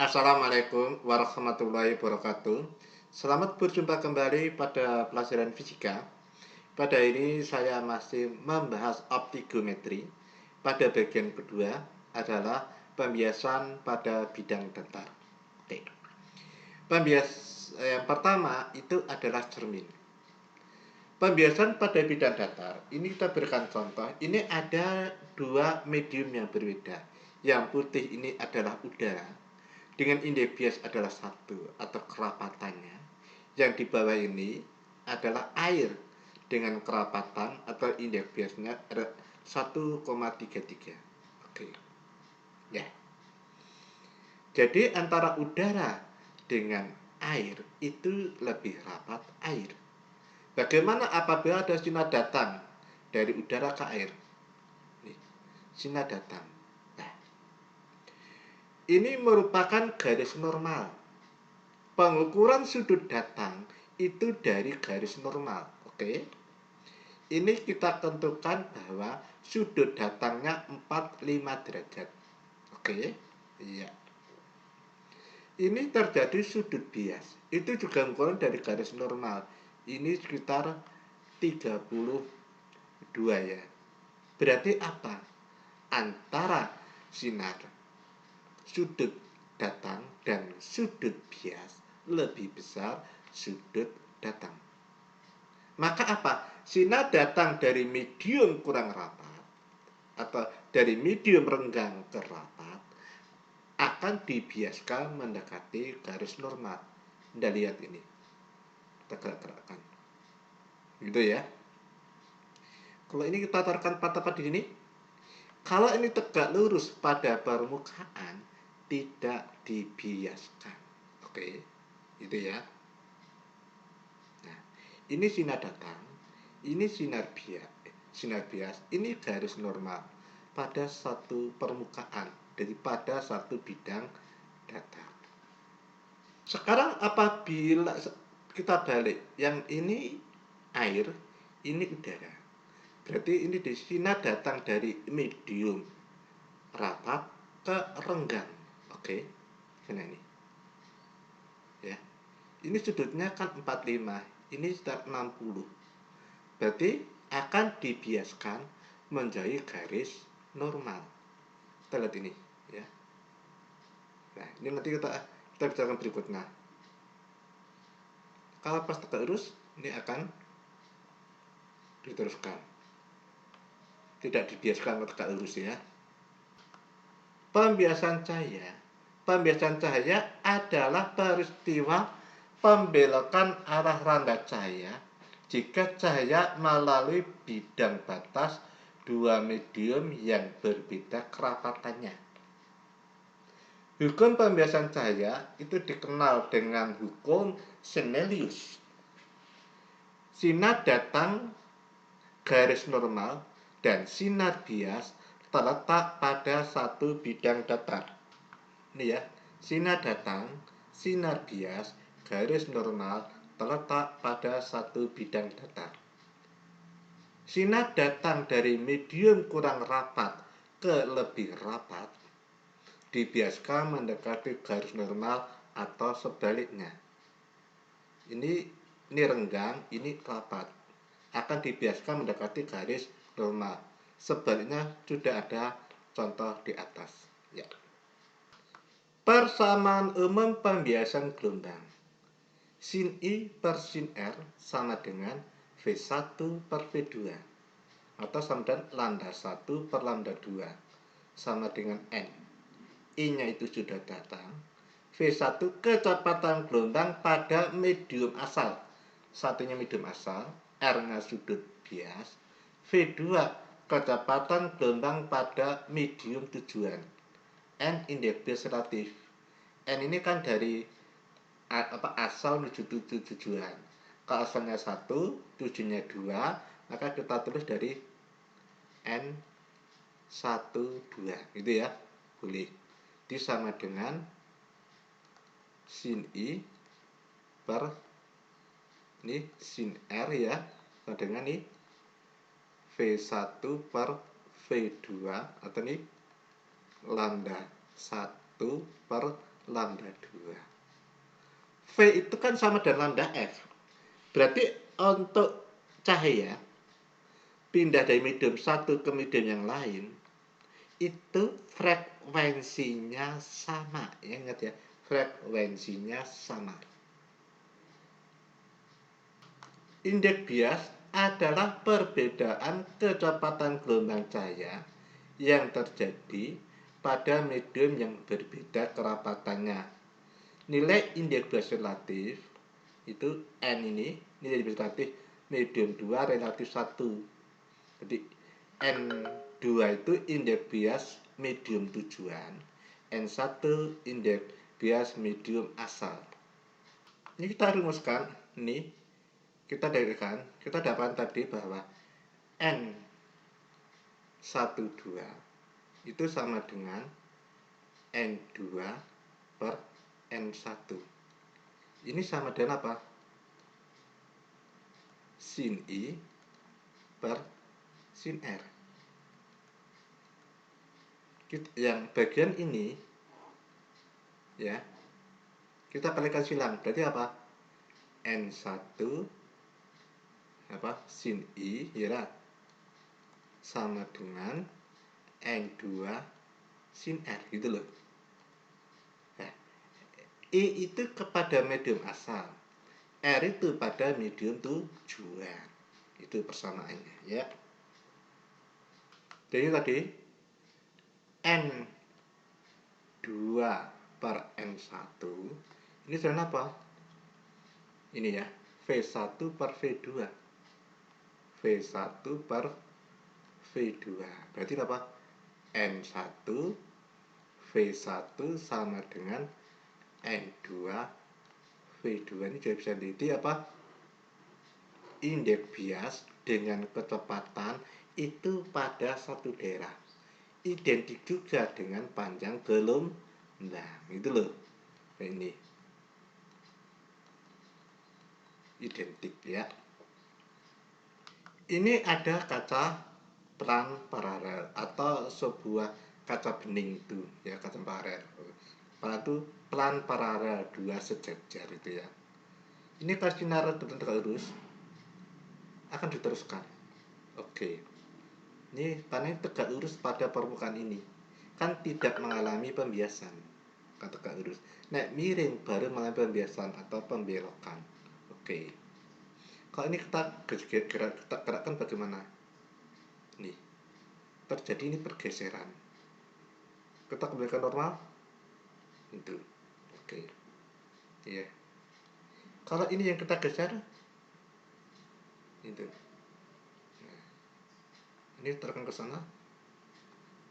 Assalamualaikum warahmatullahi wabarakatuh. Selamat berjumpa kembali pada pelajaran fisika. Pada ini saya masih membahas optigometri. Pada bagian kedua adalah pembiasan pada bidang datar. Oke. Yang pertama itu adalah cermin. Pembiasan pada bidang datar. Ini kita berikan contoh. Ini ada dua medium yang berbeda. Yang putih ini adalah udara dengan indeks bias adalah 1 atau kerapatannya. Yang di bawah ini adalah air dengan kerapatan atau indeks biasnya ada 1,33. Oke. Ya. Jadi antara udara dengan air itu lebih rapat air. Bagaimana apabila ada sinar datang dari udara ke air? Nih, sinar datang. Ini merupakan garis normal. Pengukuran sudut datang itu dari garis normal. Oke. Ini kita tentukan bahwa sudut datangnya 45 derajat. Oke. Iya. Ini terjadi sudut bias. Itu juga ukuran dari garis normal. Ini sekitar 32 ya. Berarti apa? Antara sinar sudut datang dan sudut bias lebih besar sudut datang. Maka apa? Sinar datang dari medium kurang rapat atau dari medium renggang ke rapat akan dibiaskan mendekati garis normal. Anda lihat ini. Kita gerak-gerakkan. Gitu ya. Kalau ini kita taruhkan tepat di sini. Kalau ini tegak lurus pada permukaan, tidak dibiaskan. Oke, itu ya. Nah, ini sinar datang, ini sinar bias, ini garis normal pada satu permukaan daripada satu bidang datar. Sekarang apabila kita balik, yang ini air, ini udara. Berarti ini di sinar datang dari medium rapat ke renggang. Oke. Nah ini. Ya. Ini sudutnya kan 45, ini sekitar 60. Berarti akan dibiaskan menjadi garis normal. Kita lihat ini, ya. Nah, ini nanti kita bicarakan berikutnya. Kalau pas tegak lurus, ini akan diteruskan. Tidak dibiaskan tegak lurus ya. Pembiasan cahaya adalah peristiwa pembelokan arah randa cahaya jika cahaya melalui bidang batas dua medium yang berbeda kerapatannya. Hukum pembiasan cahaya itu dikenal dengan hukum Snellius. Sinar datang garis normal dan sinar bias terletak pada satu bidang datar. Ini ya, sinar datang, sinar bias, garis normal terletak pada satu bidang datar. Sinar datang dari medium kurang rapat ke lebih rapat dibiaskan mendekati garis normal atau sebaliknya. Ini renggang, ini rapat. Akan dibiaskan mendekati garis normal. Sebaliknya sudah ada contoh di atas. Ya. Persamaan umum pembiasan gelombang. Sin I per sin R sama dengan V1 per V2 atau sama dengan lambda 1 per lambda 2 sama dengan N. I-nya itu sudah datang. V1 kecepatan gelombang pada medium asal. Satunya medium asal, R-nya sudut bias. V2 kecepatan gelombang pada medium tujuan. N indeks bias relatif. N ini kan dari asal menuju tujuan. Kalau asalnya 1, tujuannya 2, maka kita tulis dari N 1, 2. Gitu ya. Boleh. Itu sama dengan sin I per ini sin R ya. Sama dengan ini V1 per V2 atau ini lambda 1 per lambda 2. V itu kan sama dengan lambda F. Berarti untuk cahaya pindah dari medium satu ke medium yang lain, itu frekuensinya sama. Ya, ingat ya, frekuensinya sama. Indeks bias adalah perbedaan kecepatan gelombang cahaya yang terjadi pada medium yang berbeda kerapatannya. Nilai indeks bias relatif itu N ini, nilai bias relatif medium 2 relatif 1. Jadi N2 itu indeks bias medium tujuan, N1 indeks bias medium asal. Ini kita rumuskan, ini kita dapat tadi bahwa N12 itu sama dengan N2 per N1. Ini sama dengan apa? Sin I per sin R. Yang bagian ini ya, kita kalikan silang, berarti apa? N1 sin I ya sama dengan N2 sin R gitu loh. Nah, I itu kepada medium asal, R itu pada medium tujuan. Itu persamaannya ya. Jadi tadi N2 per N1 ini sama apa? Ini ya, V1 per V2. V1 per V2. Berarti apa? N1 V1 sama dengan N2 V2. Ini jadi bisa dilihat apa? Indeks bias dengan kecepatan itu pada satu daerah identik juga dengan panjang gelombang. Itu loh. Ini identik ya. Ini ada kaca pelan paralel atau sebuah kaca bening itu ya, kaca paralel. Pelan paralel dua sejajar itu ya. Ini kalau sinar tegak lurus akan diteruskan. Oke. Ini karena tegak lurus pada permukaan ini kan tidak mengalami pembiasan, kan tegak lurus. Nek miring baru mengalami pembiasan atau pembelokan. Oke. Kalau ini kita gerakkan bagaimana? Nih, terjadi ini pergeseran. Kita kembalikan normal. Itu. Oke. Iya. Kalau ini yang kita geser, itu. Nah, ini tekan ke sana.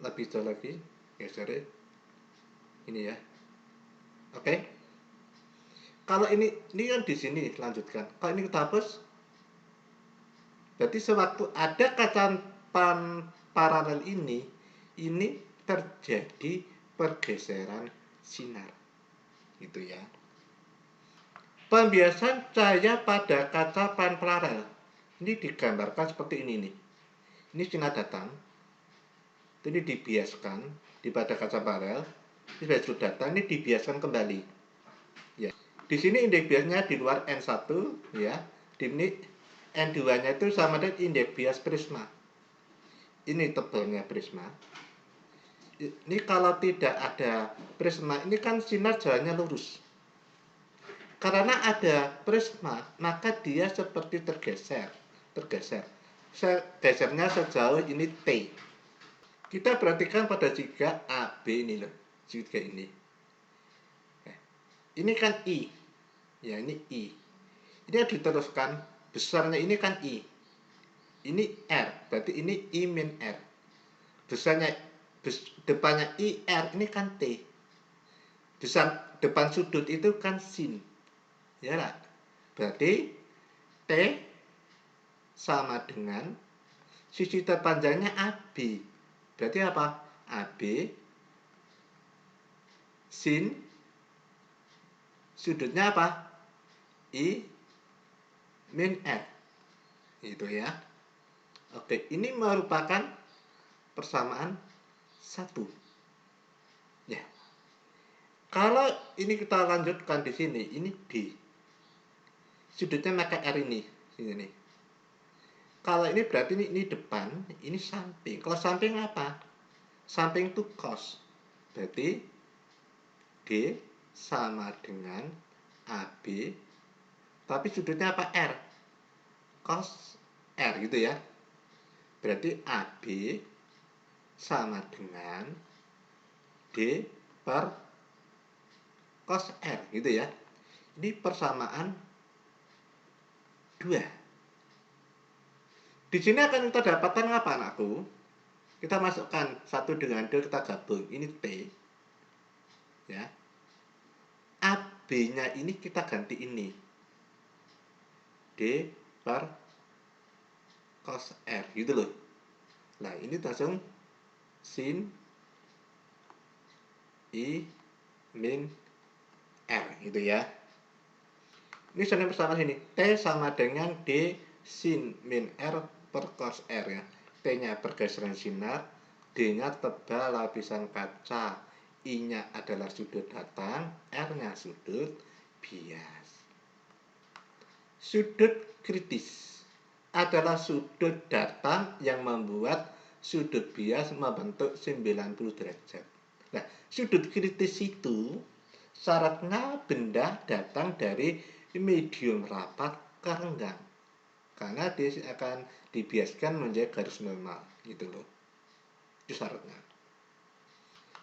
Lebih jauh lagi, geser ini ya. Oke. Kalau ini kan di sini lanjutkan. Kalau ini kita hapus, berarti sewaktu ada kaca paralel ini terjadi pergeseran sinar. Gitu ya. Pembiasan cahaya pada kaca paralel. Ini digambarkan seperti ini nih. Ini sinar datang. Ini dibiaskan di pada kaca paralel. Ini sudah datang, ini dibiaskan kembali. Ya. Di sini indeks biasnya di luar N1 ya. Di sini N2-nya itu sama dengan indeks bias prisma. Ini tebalnya prisma. Ini kalau tidak ada prisma, ini kan sinar jalannya lurus. Karena ada prisma, maka dia seperti tergeser. Gesernya sejauh ini T. Kita perhatikan pada jika AB ini loh, jika ini. Ini kan I. Ya, ini I. Ini diteruskan, besarnya ini kan I. Ini R, berarti ini I min R. Besarnya, depannya I, R, ini kan T. Depan sudut itu kan sin. Ya lah. Berarti T sama dengan sisi terpanjangnya AB. Berarti apa? AB sin sudutnya apa? I min R. Itu ya. Oke, ini merupakan persamaan 1. Ya. Kalau ini kita lanjutkan di sini, ini D. Sudutnya maka R ini, sini nih. Kalau ini berarti ini depan, ini samping. Kalau samping apa? Samping itu cos. Berarti D sama dengan AB, tapi sudutnya apa? R. Cos R gitu ya. Berarti AB sama dengan D per cos R gitu ya. Ini persamaan 2. Di sini akan kita dapatkan apa anakku? Kita masukkan 1 dengan 2 kita gabung. Ini T. Ya. AB-nya ini kita ganti ini. D per cos R gitu loh. Nah, ini langsung sin I min R gitu ya. Ini soalnya persamaan sini. T sama dengan D sin min R per cos R ya. T-nya pergeseran sinar, D-nya tebal lapisan kaca, I-nya adalah sudut datang, R-nya sudut bias. Sudut kritis adalah sudut datang yang membuat sudut bias membentuk 90 derajat. Nah, sudut kritis itu syaratnya benda datang dari medium rapat ke renggang. Karena dia akan dibiaskan menjadi garis normal gitu loh. Itu syaratnya.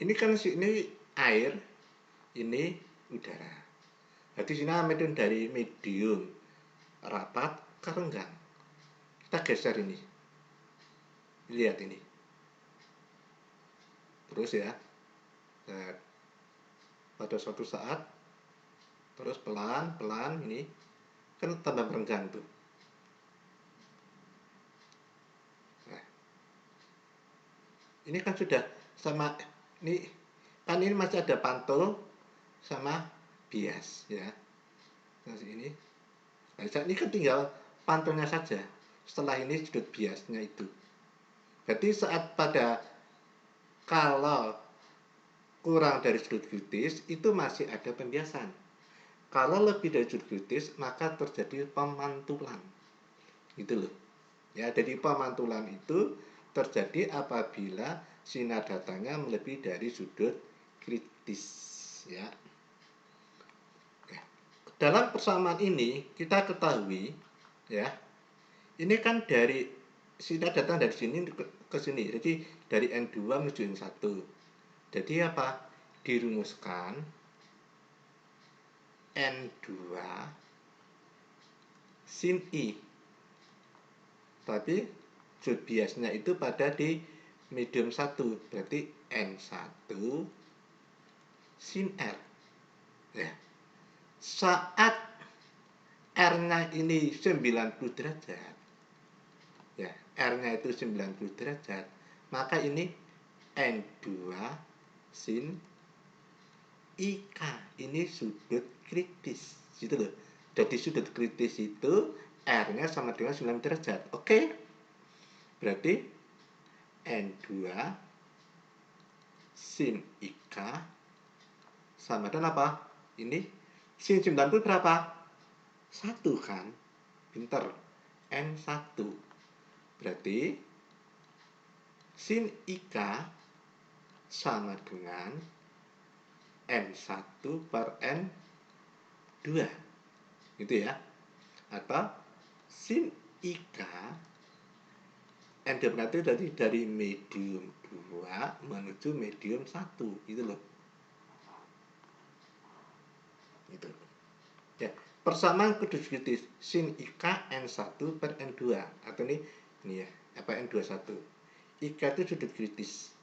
Ini kan ini air, ini udara. Jadi sini medium dari medium rapat ke renggang. Kita geser ini. Lihat ini. Terus ya. Nah, pada suatu saat terus pelan-pelan ini kan tambah renggang tuh. Nah, ini kan sudah sama ini kan ini masih ada pantul sama bias ya. Nah, ini ini kan tinggal pantulnya saja. Setelah ini sudut biasnya itu. Berarti saat pada kalau kurang dari sudut kritis itu masih ada pembiasan. Kalau lebih dari sudut kritis maka terjadi pemantulan. Gitu loh. Ya, jadi pemantulan itu terjadi apabila sinar datangnya melebihi dari sudut kritis ya. Dalam persamaan ini kita ketahui ya. Ini kan dari sinar datang dari sini ke sini. Jadi dari N2 menuju N1. Jadi apa? Dirumuskan N2 sin I. Tapi sudut biasnya itu pada di medium 1. Berarti N1 sin R. Ya. Saat R-nya ini 90 derajat. Ya, R-nya itu 90 derajat. Maka ini N2 sin IK. Ini sudut kritis. Gitu loh. Jadi sudut kritis itu R-nya sama dengan 90 derajat. Oke? Berarti N2 sin IK sama dengan apa? Ini sin 90 berapa? 1 kan? Pinter. N1. Berarti sin IK sama dengan N1 per N2. Gitu ya. Atau sin IK N2 berarti dari medium 2 menuju medium 1. Gitu loh. Gitu. Ya, persamaan kudus kritis sin IK N1 per N2 atau ini ya, apa N21. IK itu sudut kritis.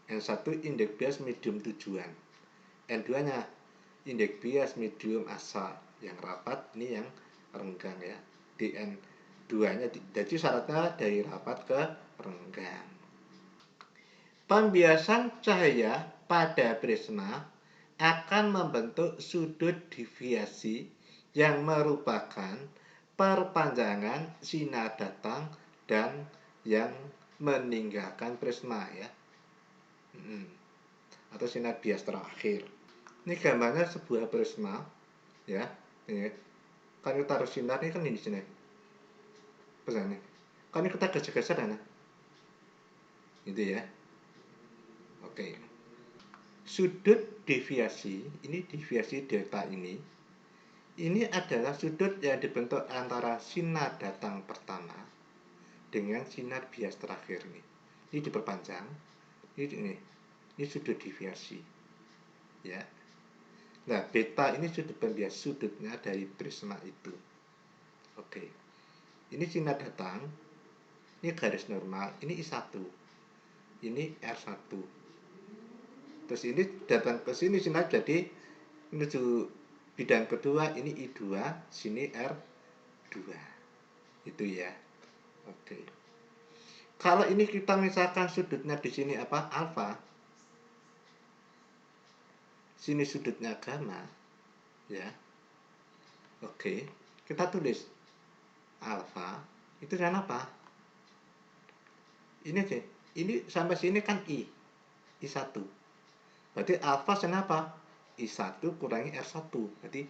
N1 indeks bias medium tujuan. N2-nya indeks bias medium asal yang rapat, ini yang renggang ya. Di N2-nya jadi syaratnya dari rapat ke renggang. Pembiasan cahaya pada prisma akan membentuk sudut deviasi yang merupakan perpanjangan sinar datang dan yang meninggalkan prisma ya. Atau sinar bias terakhir. Ini gambarnya sebuah prisma, ya. Ini kan kita taruh sinar ini kan ini di sini. Pesannya. Kan ini kita geser-geser nah. Gitu ya. Oke. Sudut deviasi, ini deviasi delta ini adalah sudut yang dibentuk antara sinar datang pertama dengan sinar bias terakhir nih. Ini diperpanjang. Ini sudut deviasi. Ya. Nah, beta ini sudut pembias sudutnya dari prisma itu. Oke. Ini sinar datang. Ini garis normal, ini I1. Ini R1. Terus ini datang ke sini sinar jadi menuju bidang kedua, ini I2, sini R2. Itu ya. Oke. Kalau ini kita misalkan sudutnya di sini apa? Alfa. Sini sudutnya gamma. Ya. Oke. Kita tulis alfa itu dengan apa? Ini aja. Ini sampai sini kan I1. Berarti alfa sama apa? I1 kurangi R1. Berarti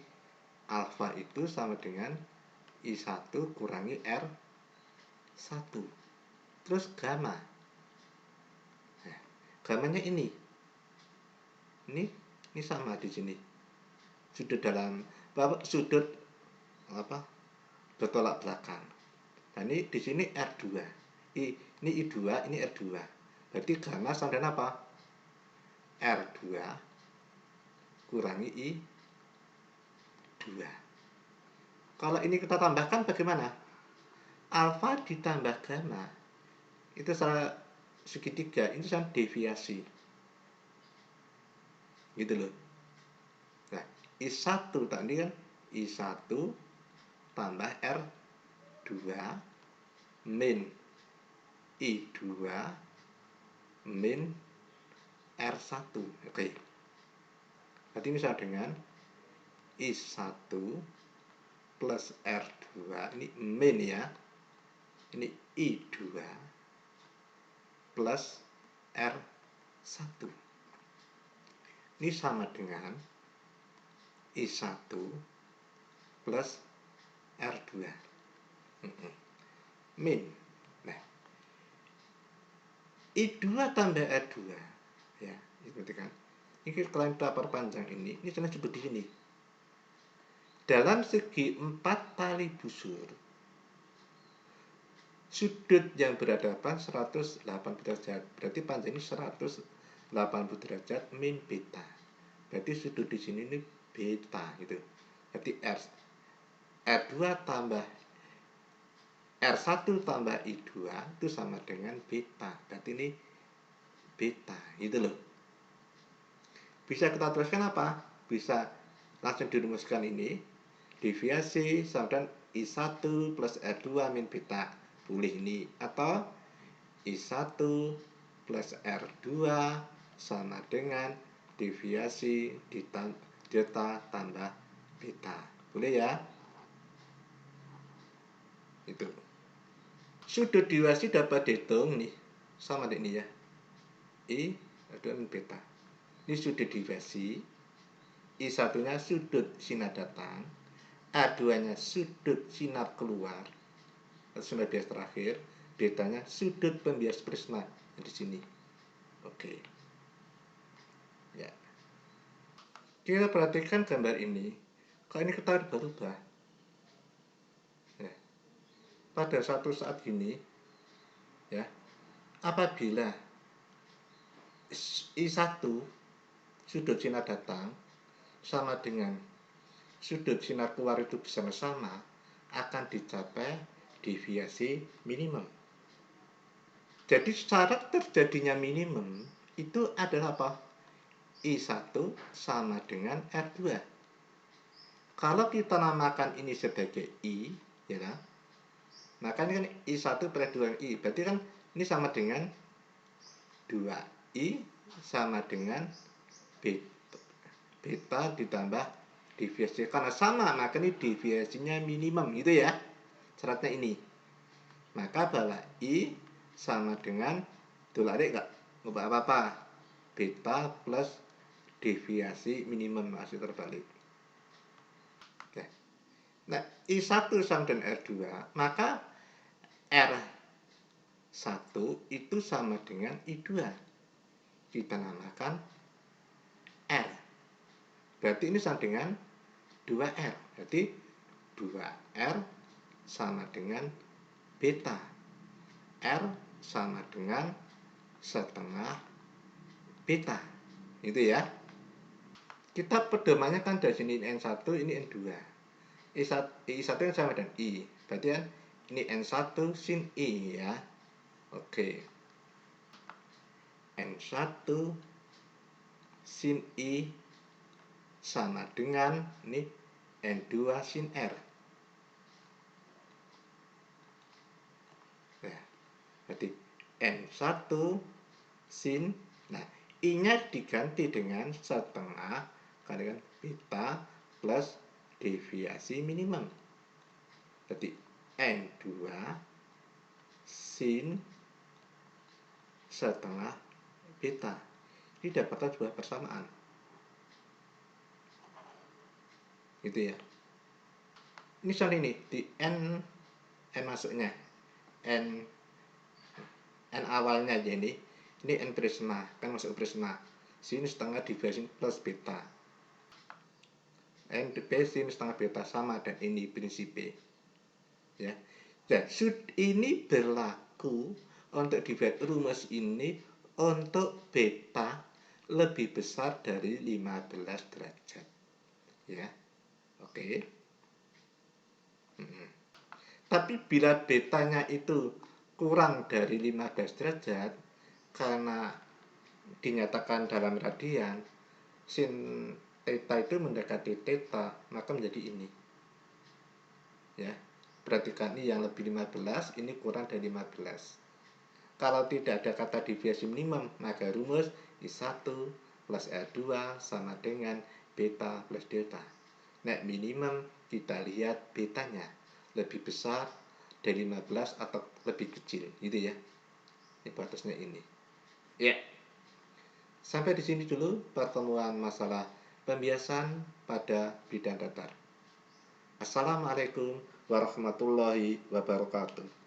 alfa itu sama dengan I1 kurangi R1. Terus gamma. Nah, gammanya ini sama di sini. Sudut dalam sudut bertolak belakang. Nah, ini di sini R2. Ini I2, ini R2. Berarti gamma sama dengan apa? R2 kurangi I2. Kalau ini kita tambahkan bagaimana? Alfa ditambah gamma itu salah segitiga, itu sama deviasi. Gitu loh. Nah, I1 tadi kan I1 tambah R2 min I2 min R1. Oke. Berarti ini sama dengan I1 plus R2, ini min ya. Ini I2 plus R1. Ini sama dengan I1 plus R2. Min. Nah, I2 tambah R2. Ya, seperti kan. Ini kalau kita perpanjang ini saya sebut di sini. Dalam segi 4 tali busur, sudut yang berhadapan 180 derajat. Berarti panjang ini 180 derajat min beta. Berarti sudut di sini ini beta gitu. Berarti R2 tambah R1 tambah I2 itu sama dengan beta. Berarti ini beta gitu loh. Bisa kita tuliskan apa? Bisa langsung dirumuskan ini. Deviasi sama dengan I1 plus R2 min beta. Boleh ini. Atau I1 plus R2 sama dengan deviasi delta tambah beta. Boleh ya? Itu. Sudut deviasi dapat dihitung nih. Sama dengan ini ya. I2 min beta. Ini sudut deviasi. I1-nya sudut sinar datang. A2-nya sudut sinar keluar. Sinar bias terakhir. Betanya sudut pembias prisma di sini. Oke. Ya. Kita perhatikan gambar ini. Kalau ini kita berubah. Ya. Pada suatu saat ini, ya, apabila I1 sudut sinar datang sama dengan sudut sinar keluar itu bersama-sama, akan dicapai deviasi minimum. Jadi syarat terjadinya minimum itu adalah apa? I1 sama dengan R2. Kalau kita namakan ini sebagai I, ya kan? Maka ini kan I1 per 2I. Berarti kan ini sama dengan 2I sama dengan beta ditambah deviasi. Karena sama, maka ini deviasinya minimum. Gitu ya. Syaratnya ini. Maka bahwa I sama dengan, tuh adik nggak ngubah apa-apa. Beta plus deviasi minimum masih terbalik. Oke. Nah, I1 sama dengan R2, maka R1 itu sama dengan I2. Kita namakan R. Berarti ini sama dengan 2R. Berarti 2R sama dengan beta. R sama dengan setengah beta. Itu ya. Kita pedomannya kan dari sini N1, ini N2. I1 yang sama dengan I. Berarti kan ini N1 sin I ya. Oke. N1 sin I sama dengan ini N2 sin R. Nah, berarti N1 sin, nah I-nya diganti dengan setengah kali kan beta plus deviasi minimum. Berarti N2 sin setengah beta. Ini dapatkan sebuah persamaan. Gitu ya. Ini soal ini di N masuknya. N awalnya aja ini N prisma, kan masuk prisma. Sin setengah diviasi plus beta. N sin setengah beta sama dan ini prinsip ya. Dan ini berlaku untuk divide rumus ini untuk beta lebih besar dari 15 derajat. Ya. Oke. Tapi bila betanya itu kurang dari 15 derajat karena dinyatakan dalam radian sin theta itu mendekati theta, maka menjadi ini. Ya. Perhatikan ini yang lebih 15, ini kurang dari 15. Kalau tidak ada kata deviasi minimum, maka rumus I1 plus R2 sama dengan beta plus delta. Nah, minimum kita lihat betanya lebih besar dari 15 atau lebih kecil, gitu ya. Ini batasnya ini. Ya. Sampai di sini dulu pertemuan masalah pembiasan pada bidang datar. Assalamualaikum warahmatullahi wabarakatuh.